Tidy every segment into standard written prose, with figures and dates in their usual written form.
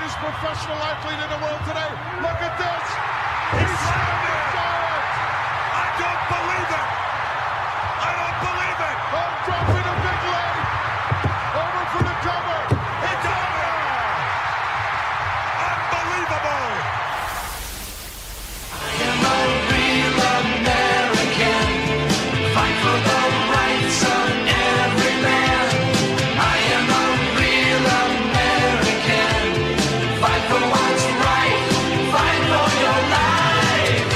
greatest professional athlete in the world today. Look at this. He's slammed it. I don't believe it. I don't believe it. Oh, dropping a big leg. Over for the cover. It's over. Unbelievable. I am a real American. Fight for the rights of every man. I am a real American. Fight for what's right. Fight for your life.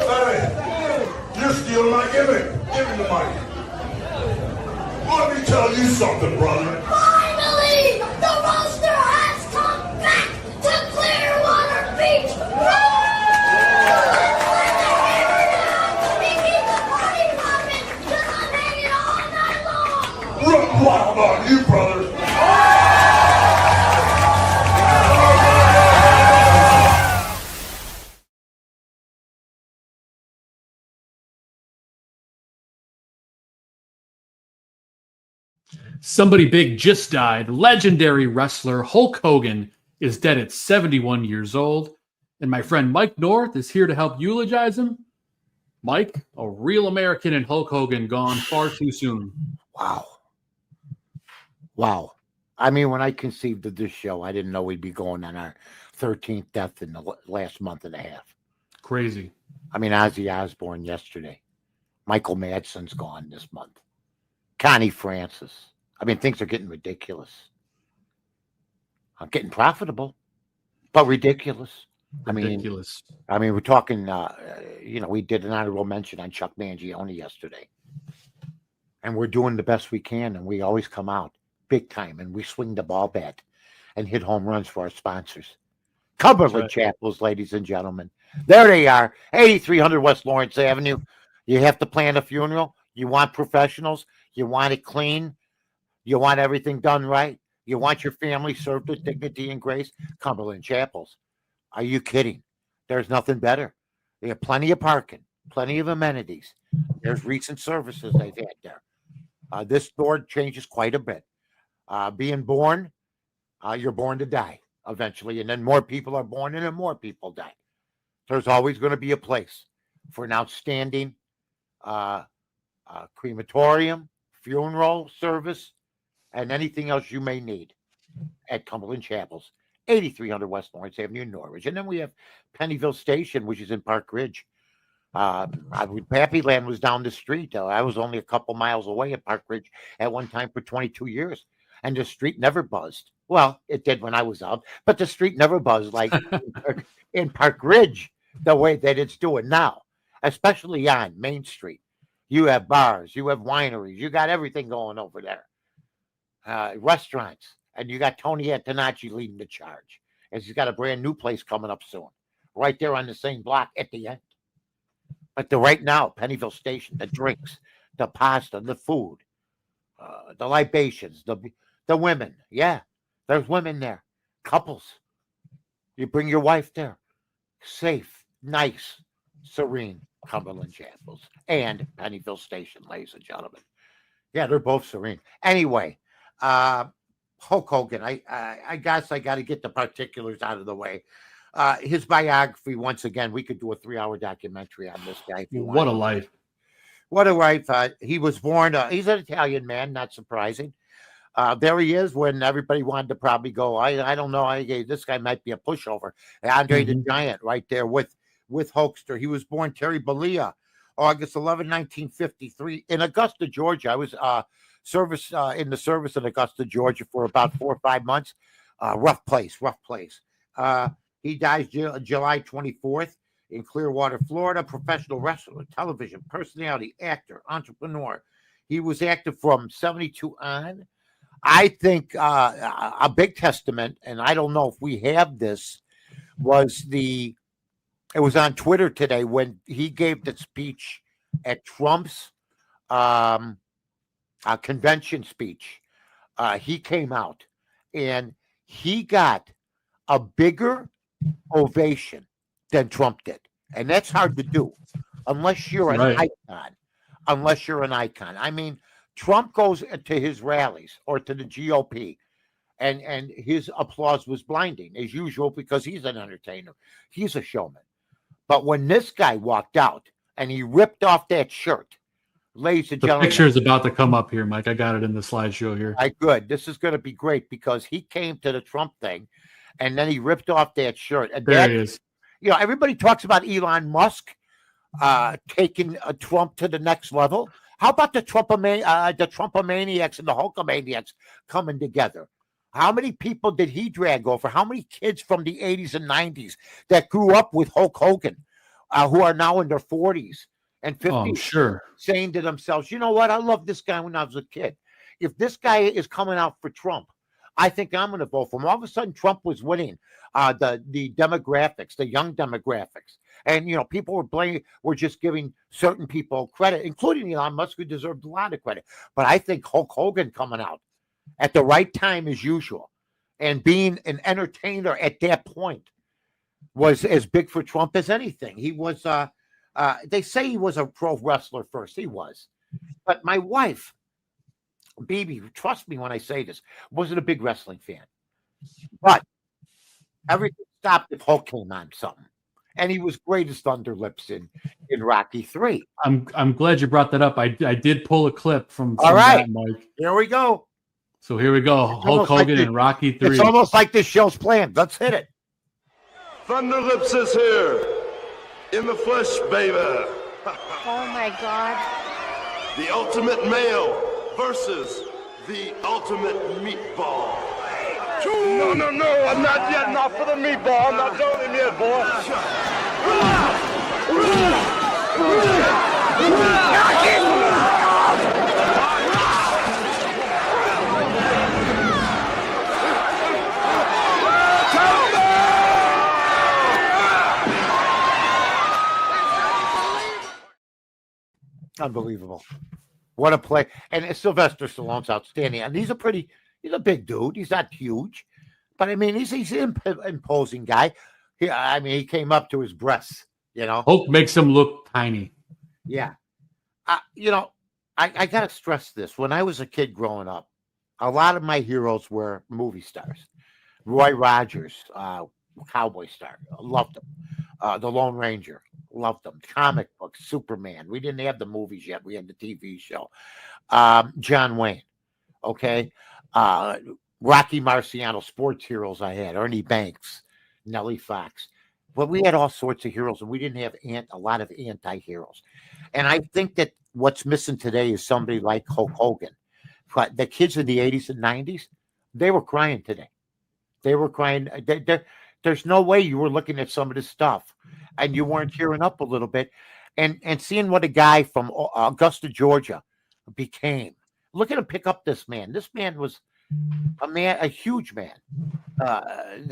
Hey, you're stealing my gimmick. Give me the mic. Let me tell you something, brother. Finally, the roaster has come back to Clearwater Beach. Let's the hammer down. We keep the party popping 'cause I'm hanging all night long. Run wild on you, brother. Somebody big just died. Legendary wrestler Hulk Hogan is dead at 71 years old. And my friend Mike North is here to help eulogize him. Mike, a real American and Hulk Hogan gone far too soon. Wow. I mean, when I conceived of this show, I didn't know we'd be going on our 13th death in the last month and a half. Crazy. I mean, Ozzy Osbourne yesterday. Michael Madsen's gone this month. Connie Francis. I mean, things are getting ridiculous. I'm getting profitable, but ridiculous. Ridiculous. I mean, we're talking, we did an honorable mention on Chuck Mangione yesterday. And we're doing the best we can, and we always come out big time, and we swing the ball bat and hit home runs for our sponsors. Cumberland Chapels, ladies and gentlemen. There they are, 8300 West Lawrence Avenue. You have to plan a funeral. You want professionals. You want it clean. You want everything done right. You want your family served with dignity and grace. Cumberland Chapels. Are you kidding? There's nothing better. They have plenty of parking, plenty of amenities. There's recent services they've had there. This store changes quite a bit. Being born, you're born to die eventually, and then more people are born and then more people die. There's always going to be a place for an outstanding crematorium, funeral service, and anything else you may need at Cumberland Chapels, 8300 West Lawrence Avenue in Norwich. And then we have Pennyville Station, which is in Park Ridge. Pappy Land was down the street. I was only a couple miles away at Park Ridge at one time for 22 years. And the street never buzzed. Well, it did when I was out, but the street never buzzed like in Park Ridge the way that it's doing now, especially on Main Street. You have bars, you have wineries, you got everything going over there. Restaurants, and you got Tony Antonacci leading the charge. And he's got a brand new place coming up soon, right there on the same block at the end. But right now, Pennyville Station, the drinks, the pasta, the food, the libations, the women. Yeah, there's women there, couples. You bring your wife there. Safe, nice, serene Cumberland Chapels and Pennyville Station, ladies and gentlemen. Yeah, they're both serene. Anyway, Hulk Hogan, I guess I got to get the particulars out of the way. His biography, once again, we could do a 3-hour documentary on this guy. What a life. What a life. He was born, he's an Italian man, not surprising. There he is when everybody wanted to probably go, I don't know, this guy might be a pushover. Andre the Giant right there with Hulkster. He was born Terry Bollea, August 11, 1953 in Augusta, Georgia. I was in the service in Augusta, Georgia for about 4 or 5 months. Rough place. He dies July 24th in Clearwater, Florida. Professional wrestler, television personality, actor, entrepreneur. He was active from 72 on. I think a big testament, and I don't know if we have this, it was on Twitter today when he gave the speech at Trump's convention speech. He came out and he got a bigger ovation than Trump did. And that's hard to do unless you're an icon. unless you're an icon. I mean, Trump goes to his rallies or to the GOP, and his applause was blinding as usual because he's an entertainer. He's a showman. But when this guy walked out and he ripped off that shirt, ladies and The gentlemen, picture is about to come up here, Mike. I got it in the slideshow here. good. This is going to be great because he came to the Trump thing, and then he ripped off that shirt. And There that, he is. you know, everybody talks about Elon Musk taking Trump to the next level. How about the Trumpomaniacs and the Hulkamaniacs coming together? How many people did he drag over? How many kids from the 80s and 90s that grew up with Hulk Hogan who are now in their 40s and 50s Oh, I'm sure. saying to themselves, you know what? I loved this guy when I was a kid. If this guy is coming out for Trump, I think I'm going to vote for him. All of a sudden, Trump was winning the demographics, the young demographics. And, you know, people were just giving certain people credit, including Elon Musk, who deserved a lot of credit. But I think Hulk Hogan coming out at the right time as usual and being an entertainer at that point was as big for Trump as anything. He was, they say he was a pro wrestler first. He was. But my wife, Bibi, trust me when I say this, wasn't a big wrestling fan. But everything stopped if Hulk came on something. And he was greatest underlips in Rocky 3. I'm glad you brought that up. I did pull a clip from All right. that, Mike. Here we go. So here we go. Hulk almost like Hogan and Rocky 3. It's almost like this show's planned. Let's hit it. Thunderlips is here. In the flesh, baby. Oh my God. The ultimate male versus the ultimate meatball. No, I'm not yet. Not for the meatball. I'm not done him yet, boy. Unbelievable. What a play. And Sylvester Stallone's outstanding. And he's a big dude. He's not huge. But I mean, he's an imposing guy. He came up to his breasts, you know. Hulk makes him look tiny. Yeah. You know, I got to stress this. When I was a kid growing up, a lot of my heroes were movie stars. Roy Rogers, cowboy star. Loved him. The Lone Ranger. Loved them. Comic books, Superman. We didn't have the movies yet. We had the TV show. John Wayne. Okay. Rocky Marciano, sports heroes I had. Ernie Banks, Nellie Fox. But we had all sorts of heroes, and we didn't have a lot of anti-heroes. And I think that what's missing today is somebody like Hulk Hogan. But the kids in the 80s and 90s, they were crying today. They were crying. There's no way you were looking at some of this stuff and you weren't tearing up a little bit and seeing what a guy from Augusta, Georgia became. Look at him pick up this man. This man was a huge man,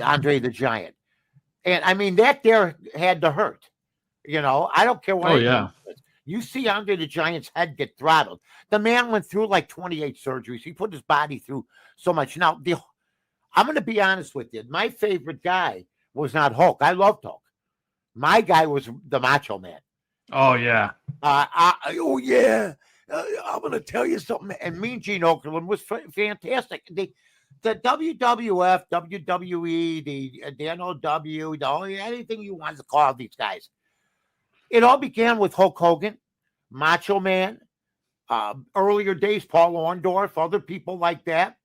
Andre the Giant. And I mean, that there had to hurt. You know, I don't care what. Oh, yeah. You see Andre the Giant's head get throttled. The man went through like 28 surgeries. He put his body through so much. Now, I'm going to be honest with you. My favorite guy was not Hulk. I loved Hulk. My guy was the Macho Man. Oh, yeah. Oh, yeah. I'm going to tell you something. And Mean Gene Okerlund was fantastic. The WWF, WWE, the NOW, anything you want to call these guys. It all began with Hulk Hogan, Macho Man, earlier days, Paul Orndorff, other people like that.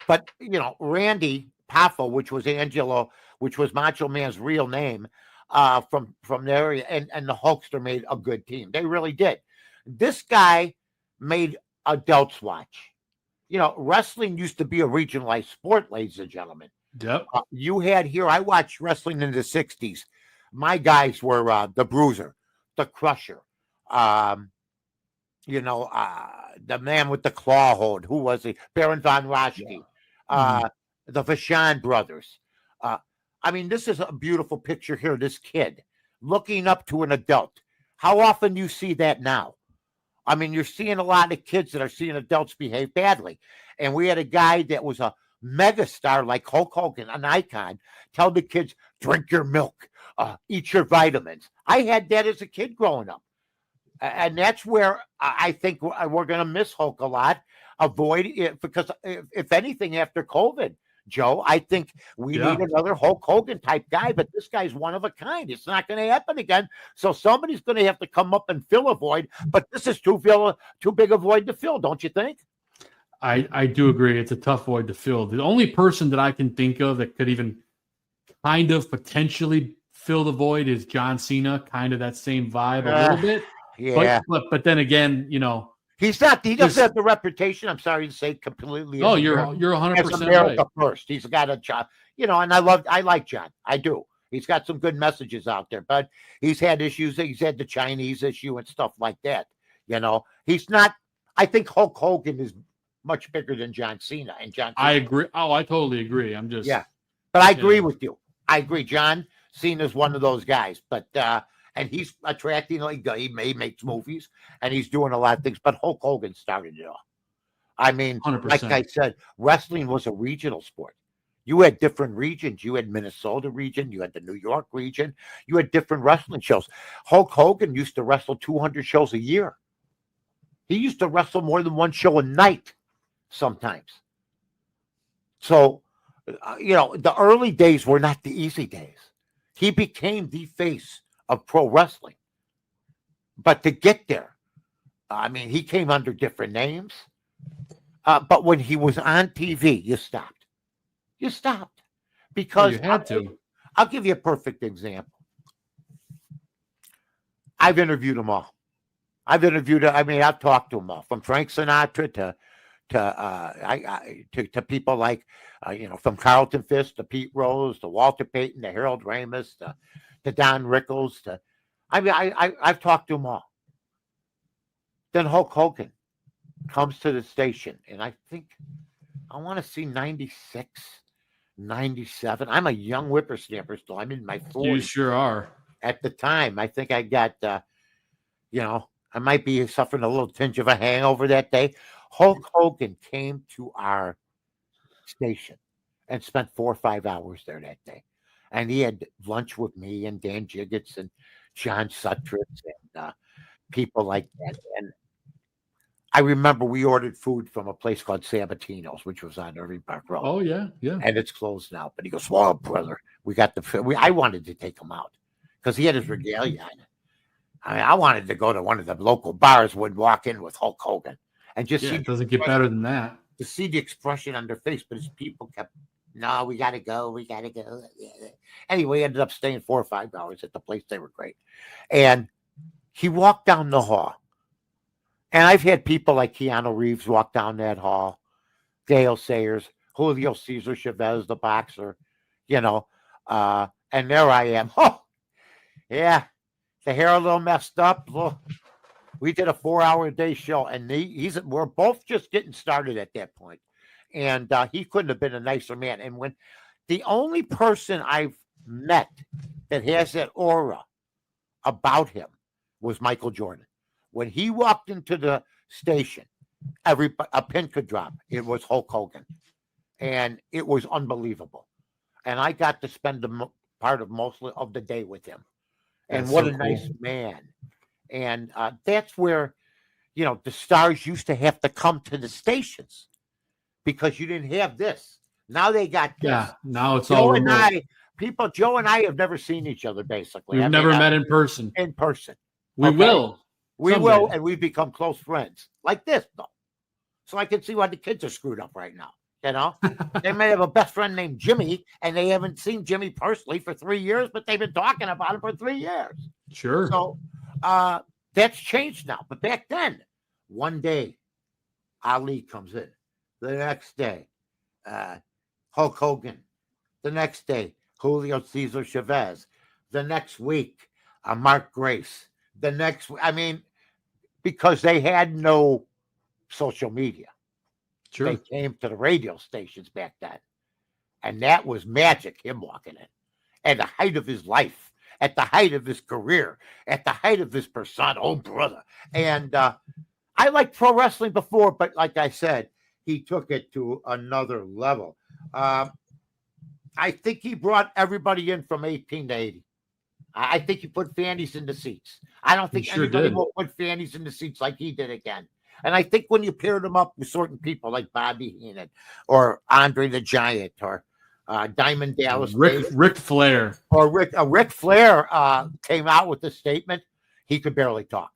But, you know, Randy Poffo, which was Angelo, which was Macho Man's real name, from there, and the Hulkster made a good team. They really did. This guy made adults watch. You know, wrestling used to be a regionalized sport, ladies and gentlemen. Yep. You had here, I watched wrestling in the 60s. My guys were the Bruiser, the Crusher, the man with the claw hold. Who was he? Baron von Raschke, the Vachon brothers. I mean, this is a beautiful picture here. This kid looking up to an adult. How often do you see that now? I mean, you're seeing a lot of kids that are seeing adults behave badly. And we had a guy that was a megastar like Hulk Hogan, an icon, tell the kids, drink your milk, eat your vitamins. I had that as a kid growing up. And that's where I think we're going to miss Hulk a lot. Avoid it because if anything, after COVID, Joe, I think we Yeah. need another Hulk Hogan type guy, but this guy's one of a kind. It's not going to happen again. So somebody's going to have to come up and fill a void, but this is too big a void to fill, don't you think? I do agree. It's a tough void to fill. The only person that I can think of that could even kind of potentially fill the void is John Cena, kind of that same vibe a little bit. Yeah. But then again, you know, He doesn't have the reputation, I'm sorry to say, completely. oh, as you're America- 100% as America right. first. He's got a job, and I like John. I do. He's got some good messages out there, but he's had issues. He's had the Chinese issue and stuff like that. He's not. I think Hulk Hogan is much bigger than John Cena, and John. I agree. Oh, I totally agree. I'm just but I agree with you. I agree. John Cena's one of those guys, but and he's attracting. Like he makes movies, and he's doing a lot of things. But Hulk Hogan started it all. I mean, 100%. like I said, wrestling was a regional sport. You had different regions. You had Minnesota region. You had the New York region. You had different wrestling shows. Hulk Hogan used to wrestle 200 shows a year. He used to wrestle more than one show a night sometimes. So, the early days were not the easy days. He became the face of pro wrestling. But to get there, I mean, he came under different names. But when he was on TV, you stopped. You stopped. Because you had to. I'll give you a perfect example. I've interviewed them all. I've talked to them all, from Frank Sinatra to people like, from Carlton Fisk to Pete Rose to Walter Payton to Harold Ramis to Don Rickles I've talked to them all. Then Hulk Hogan comes to the station, and I think I want to see 96, 97. I'm a young whippersnapper still. I'm in my 40s. You sure are. At the time, I think I got, I might be suffering a little tinge of a hangover that day. Hulk Hogan came to our station and spent 4 or 5 hours there that day. And he had lunch with me and Dan Jiggets and John Suttress and people like that. And I remember we ordered food from a place called Sabatino's, which was on Irving Park Road. Oh, yeah. And it's closed now. But he goes, well, brother, we got I wanted to take him out because he had his regalia on it. I mean, I wanted to go to one of the local bars, would walk in with Hulk Hogan and just see. It doesn't get better than that. To see the expression on their face, but his people kept, no, we got to go. We got to go. Anyway, ended up staying 4 or 5 hours at the place. They were great. And he walked down the hall. And I've had people like Keanu Reeves walk down that hall, Dale Sayers, Julio Cesar Chavez, the boxer, and there I am. Oh, yeah, the hair a little messed up. Look, we did a 4-hour-a-day show, and we're both just getting started at that point. And he couldn't have been a nicer man. And when the only person I've met that has that aura about him was Michael Jordan. When he walked into the station, a pin could drop. It was Hulk Hogan. And it was unbelievable. And I got to spend the part of mostly of the day with him. And what a nice man. And that's where, the stars used to have to come to the stations because you didn't have this. Now they got this. Yeah, now it's all remote. Joe and I have never seen each other, basically. We've never met in person. In person. We will. We will, and we've become close friends. Like this, though. So I can see why the kids are screwed up right now. They may have a best friend named Jimmy, and they haven't seen Jimmy personally for 3 years, but they've been talking about him for 3 years. Sure. So that's changed now. But back then, one day, Ali comes in. The next day, Hulk Hogan. The next day, Julio Cesar Chavez. The next week, Mark Grace. The next, because they had no social media. Sure. They came to the radio stations back then. And that was magic, him walking in. At the height of his life, at the height of his career, at the height of his persona. Oh, brother. And I liked pro wrestling before, but like I said, he took it to another level. I think he brought everybody in from 18 to 80. I think he put fannies in the seats. I don't think sure anybody did. will put fannies in the seats like he did again. And I think when you paired him up with certain people like Bobby Heenan or Andre the Giant or Diamond Dallas Page Ric Flair. or Ric Flair came out with a statement, he could barely talk.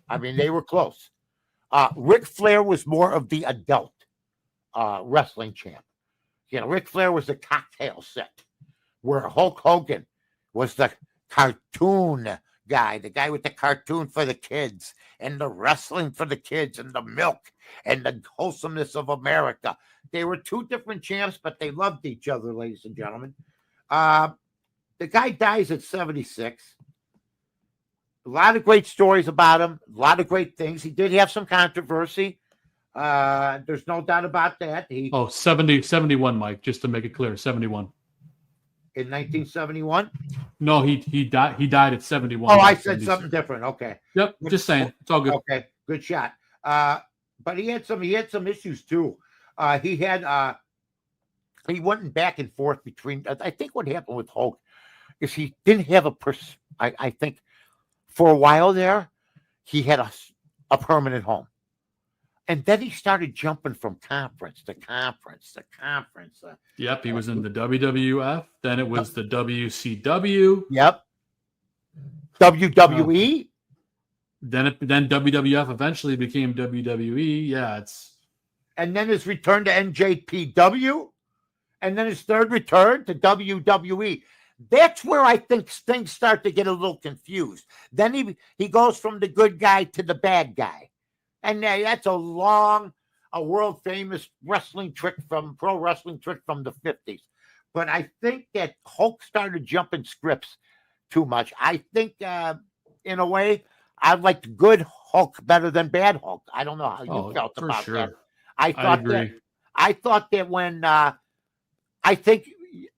I mean, they were close. Ric Flair was more of the adult wrestling champ. You know, Ric Flair was the cocktail set, where Hulk Hogan was the cartoon guy, the guy with the cartoon for the kids and the wrestling for the kids and the milk and the wholesomeness of America. They were two different champs, but they loved each other, ladies and gentlemen. The guy dies at 76. A lot of great stories about him, a lot of great things. He did have some controversy. There's no doubt about that. 71, Mike, just to make it clear, 71. In 1971? No, he died at 71. Oh, I said something different. Okay. Yep, just saying. It's all good. Okay, good shot. But he had some issues too. He went back and forth between. I think what happened with Hulk is he didn't have I think for a while there he had a permanent home, and then he started jumping from conference to conference to conference. Yep, he was in the WWF. Then it was the WCW. Yep. WWE. Then WWF eventually became WWE. Yeah, and then his return to NJPW, and then his third return to WWE. That's where I think things start to get a little confused. Then he goes from the good guy to the bad guy. And that's a world famous wrestling trick pro wrestling trick from the 50s. But I think that Hulk started jumping scripts too much. I think in a way, I liked good Hulk better than bad Hulk. I don't know how you felt about that. I agree. I thought that when I think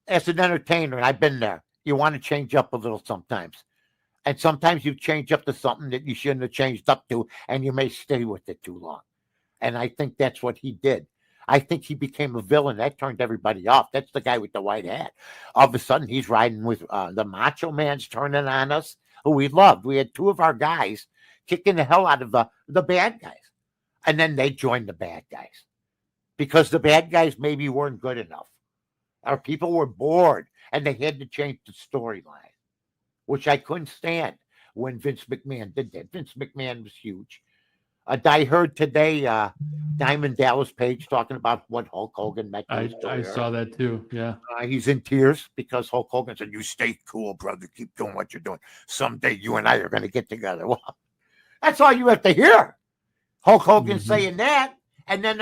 as an entertainer, and I've been there, you want to change up a little sometimes. And sometimes you change up to something that you shouldn't have changed up to, and you may stay with it too long. And I think that's what he did. I think he became a villain. That turned everybody off. That's the guy with the white hat. All of a sudden, he's riding with the Macho Man's turning on us, who we loved. We had two of our guys kicking the hell out of the bad guys. And then they joined the bad guys because the bad guys maybe weren't good enough. Our people were bored, and they had to change the storyline, which I couldn't stand when Vince McMahon did that. Vince McMahon was huge. I heard today Diamond Dallas Page talking about what Hulk Hogan meant. I saw that too. Yeah. He's in tears because Hulk Hogan said, "You stay cool, brother. Keep doing what you're doing. Someday you and I are going to get together." Well, that's all you have to hear. Hulk Hogan saying that. And then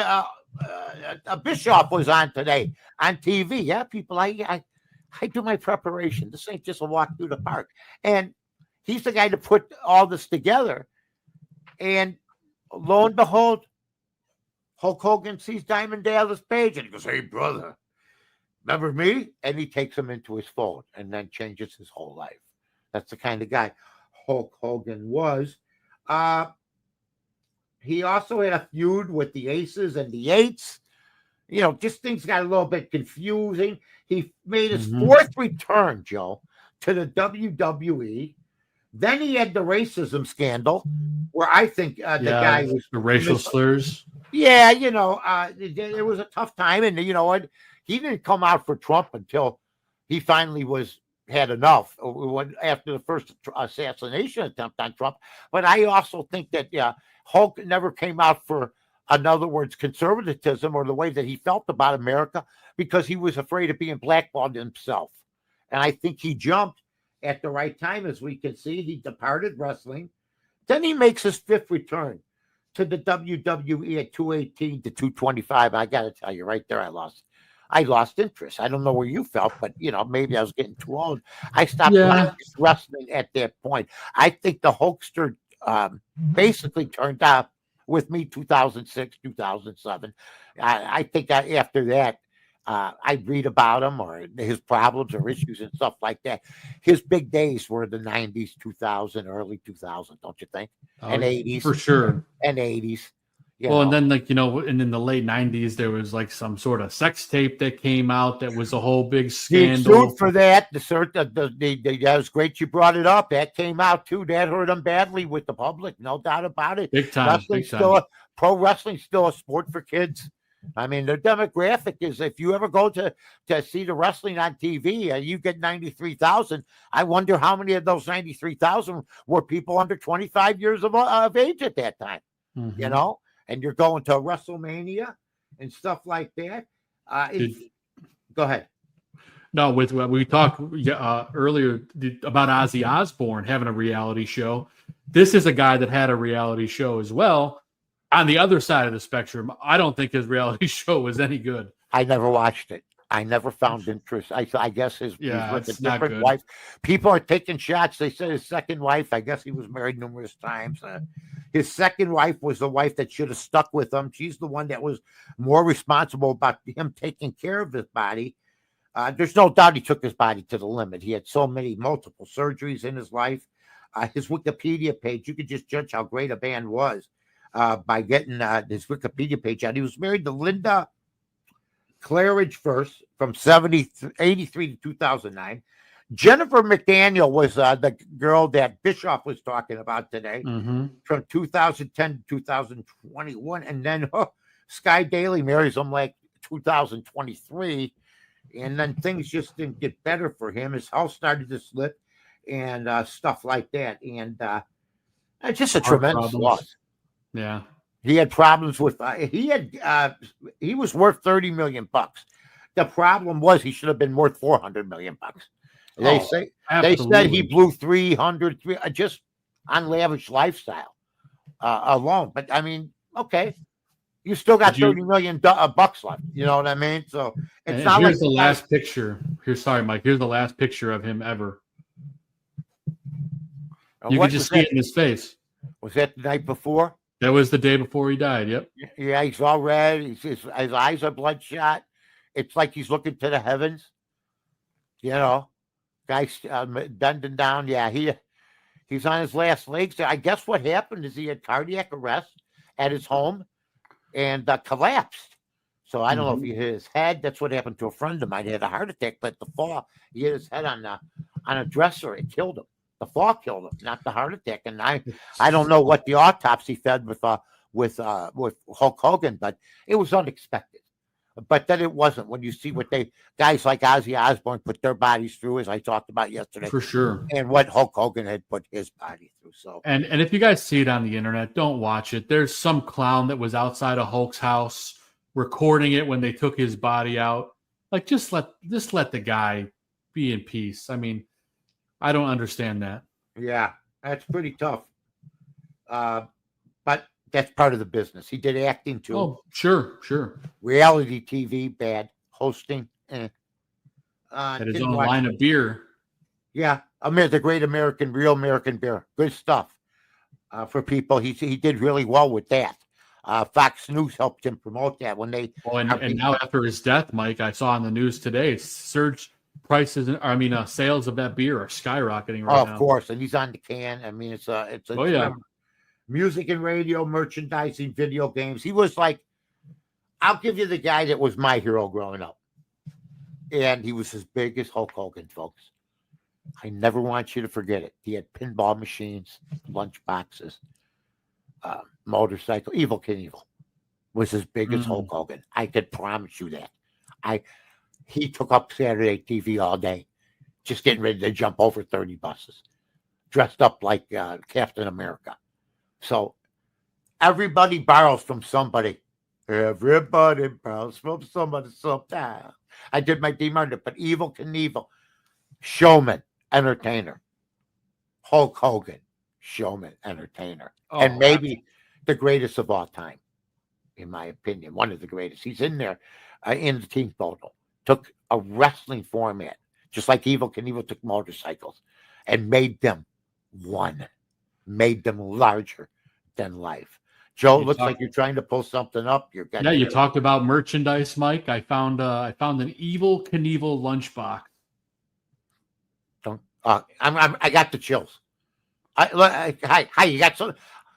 Bischoff was on today on TV. Yeah, people, I do my preparation. This ain't just a walk through the park. And he's the guy to put all this together. And lo and behold, Hulk Hogan sees Diamond Dallas Page and he goes, "Hey, brother, remember me?" And he takes him into his fold and then changes his whole life. That's the kind of guy Hulk Hogan was. He also had a feud with the Aces and the Eights. You know, just things got a little bit confusing. He made his fourth return, Joe, to the WWE. Then he had the racism scandal, where I think the guy was the racial slurs. Yeah, you know, it was a tough time, and you know what? He didn't come out for Trump until he finally had enough after the first assassination attempt on Trump. But I also think that Hulk never came out for, in other words, conservatism or the way that he felt about America because he was afraid of being blackballed himself. And I think he jumped at the right time, as we can see. He departed wrestling. Then he makes his fifth return to the WWE at 218 to 225. I got to tell you right there, I lost interest. I don't know where you felt, but you know, maybe I was getting too old. I stopped watching wrestling at that point. I think the Hulkster basically turned out with me 2006, 2007. I think after that, I read about him or his problems or issues and stuff like that. His big days were the 90s, 2000, early 2000, don't you think? And 80s. For sure. And 80s. You Well, know? and then and in the late '90s, there was like some sort of sex tape that came out that was a whole big He scandal. sued for that. That was great you brought it up. That came out too. That hurt him badly with the public, no doubt about it. Big time, Wrestling's big time. pro wrestling's still a sport for kids. I mean, their demographic is, if you ever go to see the wrestling on TV, you get 93,000. I wonder how many of those 93,000 were people under 25 years of age at that time. Mhm. You know, and you're going to WrestleMania and stuff like that. Go ahead. No, with what we talked earlier about Ozzy Osbourne having a reality show. This is a guy that had a reality show as well. On the other side of the spectrum, I don't think his reality show was any good. I never watched it. I never found interest. I guess he's with a it's not different good. wife. People are taking shots. They said his second wife, I guess he was married numerous times. His second wife was the wife that should have stuck with him. She's the one that was more responsible about him taking care of his body. There's no doubt he took his body to the limit. He had multiple surgeries in his life. His Wikipedia page, you could just judge how great a man was by getting his Wikipedia page out. He was married to Linda Claridge first from 83 to 2009. Jennifer McDaniel was the girl that Bischoff was talking about today from 2010 to 2021. And then Sky Daly marries him like 2023. And then things just didn't get better for him. His health started to slip and stuff like that. And just a tremendous loss. Yeah. He had problems with he was worth $30 million. The problem was he should have been worth $400 million. They said he blew 300 just on lavish lifestyle alone. But I mean, okay, you still got $30 million bucks left. You know what I mean? So it's not here's like the last picture. Sorry, Mike. Here's the last picture of him ever. You can just see it in his face. Was that the night before? That was the day before he died. Yep. Yeah, he's all red. His eyes are bloodshot. It's like he's looking to the heavens. You know, guy's bending down. Yeah, he's on his last legs. I guess what happened is he had cardiac arrest at his home and collapsed. So I don't know if he hit his head. That's what happened to a friend of mine. He had a heart attack, but the fall, he hit his head on a dresser. It killed him. The fall killed him, not the heart attack. And I don't know what the autopsy fed with Hulk Hogan, but it was unexpected. But then it wasn't when you see what guys like Ozzy Osbourne put their bodies through, as I talked about yesterday. For sure. And what Hulk Hogan had put his body through. So and if you guys see it on the internet, don't watch it. There's some clown that was outside of Hulk's house recording it when they took his body out. Like just let the guy be in peace. I mean, I don't understand that. Yeah, that's pretty tough. But that's part of the business. He did acting too. Oh, sure. Reality TV, bad. Hosting, Had his own line of beer. Yeah, the Great Real American Beer. Good stuff for people. He did really well with that. Fox News helped him promote that when they. Oh, and now after his death, Mike, I saw on the news today, sales of that beer are skyrocketing right now. Of course, and he's on the can. I mean, it's music and radio, merchandising, video games. He was like, I'll give you the guy that was my hero growing up, and he was as big as Hulk Hogan, folks. I never want you to forget it. He had pinball machines, lunch boxes, motorcycle. Evil Knievel was as big as Hulk Hogan. I could promise you that. He took up Saturday TV all day, just getting ready to jump over 30 buses, dressed up like Captain America. So everybody borrows from somebody. Everybody borrows from somebody sometime. I did my Dean Martin, but Evil Knievel, showman, entertainer. Hulk Hogan, showman, entertainer. And maybe the greatest of all time, in my opinion. One of the greatest. He's in there in the team photo. Took a wrestling format, just like Evil Knievel took motorcycles, and made them one, made them larger than life. Joe, looks like you're trying to pull something up. You talked about merchandise, Mike. I found an Evil Knievel lunchbox. I got the chills. Hi, you got some.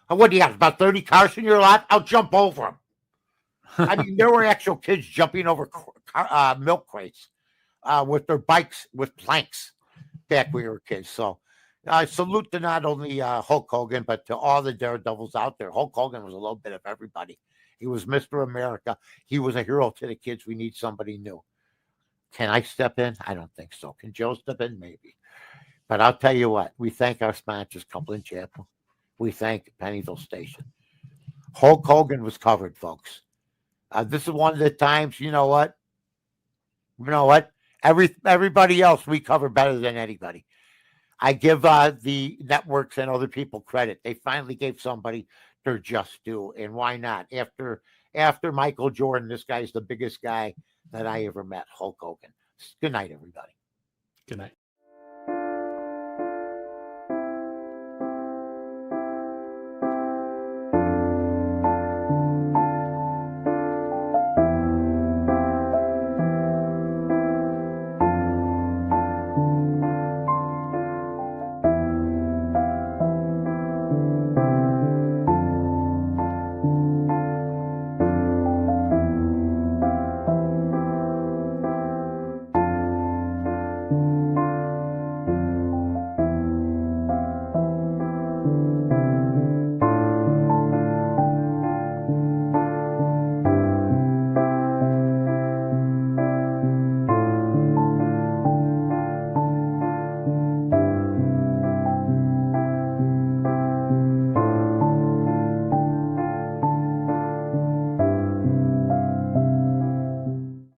What do you have? About 30 cars in your lot? I'll jump over them. I mean, there were actual kids jumping over milk crates with their bikes with planks back when we were kids. So I salute to not only Hulk Hogan, but to all the daredevils out there. Hulk Hogan was a little bit of everybody. He was Mr. America. He was a hero to the kids. We need somebody new. Can I step in? I don't think so. Can Joe step in? Maybe. But I'll tell you what. We thank our sponsors, Cumberland Chapel. We thank Pennyville Station. Hulk Hogan was covered, folks. This is one of the times, you know what? Everybody else we cover better than anybody. I give the networks and other people credit. They finally gave somebody their just due. And why not? After Michael Jordan, this guy's the biggest guy that I ever met, Hulk Hogan. Good night, everybody. Good night.